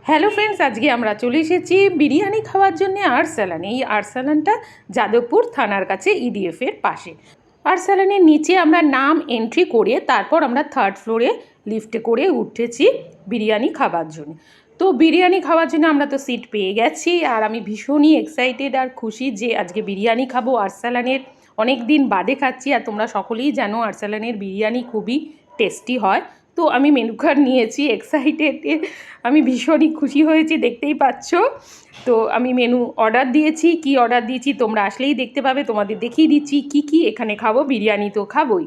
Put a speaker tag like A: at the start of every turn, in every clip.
A: Hello friends, আজকে আমরা চলে এসেছি বিরিয়ানি খাওয়ার জন্য আরসালান। এই আরসালানটা যাদবপুর থানার কাছে ইডিএফের পাশে। আরসালানের নিচে আমরা নাম এন্ট্রি করে তারপর আমরা থার্ড ফ্লোরে লিফটে করে উঠেছি বিরিয়ানি খাবার জন্য। তো বিরিয়ানি খাওয়ার জন্য আমরা তো সিট পেয়ে গেছি, আর আমি ভীষণই এক্সাইটেড আর খুশি যে আজকে বিরিয়ানি খাবো আরসালানের। অনেক দিন বাদে খাচ্ছি, আর তোমরা সকলেই জানো আরসালানের বিরিয়ানি খুবই টেস্টি হয়। তো আমি মেনু কার্ড নিয়েছি, এক্সাইটেড, আমি ভীষণই খুশি হয়েছি, দেখতেই পাচ্ছ। তো আমি মেনু অর্ডার দিয়েছি, কি অর্ডার দিয়েছি তোমরা আসলেই দেখতে পাবে। তোমাদের দেখিয়ে দিচ্ছি কি কি এখানে খাবো। বিরিয়ানি তো খাবোই।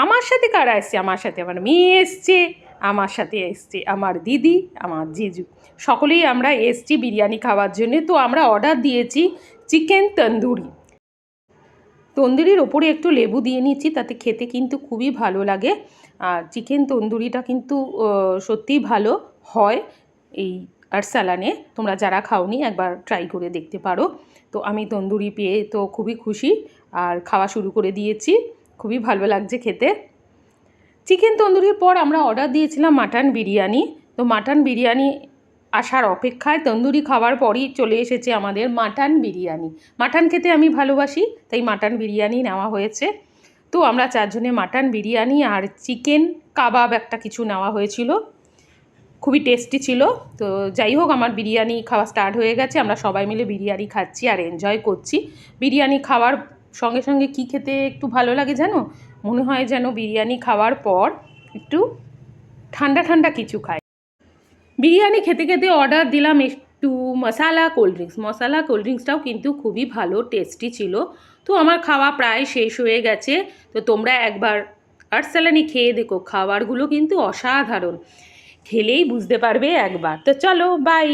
A: আমার সাথে কারা এসছে? আমার সাথে আমার মেয়ে এসছে, আমার সাথে এসছে আমার দিদি, আমার জিজু, সকলেই আমরা এসছি বিরিয়ানি খাওয়ার জন্যে। তো আমরা অর্ডার দিয়েছি চিকেন তন্দুরি। তন্দুরির ওপরে একটু লেবু দিয়ে নিচ্ছি, তাতে খেতে কিন্তু খুবই ভালো লাগে। আর চিকেন তন্দুরিটা কিন্তু সত্যিই ভালো হয় এই আরসালানে। তোমরা যারা খাওনি একবার ট্রাই করে দেখতে পারো। তো আমি তন্দুরি পেয়ে তো খুবই খুশি, আর খাওয়া শুরু করে দিয়েছি। খুবই ভালো লাগছে খেতে। চিকেন তন্দুরির পর আমরা অর্ডার দিয়েছিলাম মাটন বিরিয়ানি। তো মাটন বিরিয়ানি আসার অপেক্ষায় তন্দুরি খাওয়ার পরই চলে এসেছে আমাদের মাটন বিরিয়ানি। মাটন খেতে আমি ভালোবাসি, তাই মাটন বিরিয়ানি নেওয়া হয়েছে। তো আমরা চারজনে মাটন বিরিয়ানি আর চিকেন কাবাব একটা কিছু নেওয়া হয়েছিল, খুবই টেস্টি ছিল। তো যাই হোক, আমার বিরিয়ানি খাওয়া স্টার্ট হয়ে গেছে। আমরা সবাই মিলে বিরিয়ানি খাচ্ছি আর এনজয় করছি। বিরিয়ানি খাওয়ার সঙ্গে সঙ্গে কী খেতে একটু ভালো লাগে জানো? মনে হয় যেন বিরিয়ানি খাওয়ার পর একটু ঠান্ডা ঠান্ডা কিছু খাই। বিরিয়ানি খেতে খেতে অর্ডার দিলাম একটু মশালা কোল্ড ড্রিঙ্কস। মশালা কোল্ড ড্রিঙ্কসটাও কিন্তু খুবই ভালো টেস্টি ছিল। তো আমার খাওয়া প্রায় শেষ হয়ে গেছে। তো তোমরা একবার আরসালানে খেয়ে দেখো, খাবারগুলো কিন্তু অসাধারণ, খেলেই বুঝতে পারবে একবার। তো চলো, বাই।